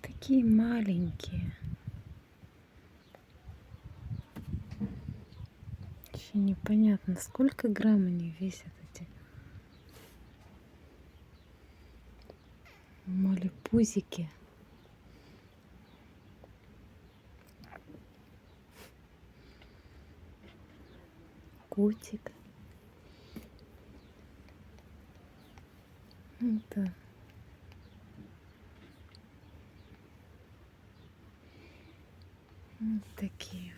Такие маленькие. Еще непонятно, сколько грамм они весят, эти малипузики. Котик. Это вот такие.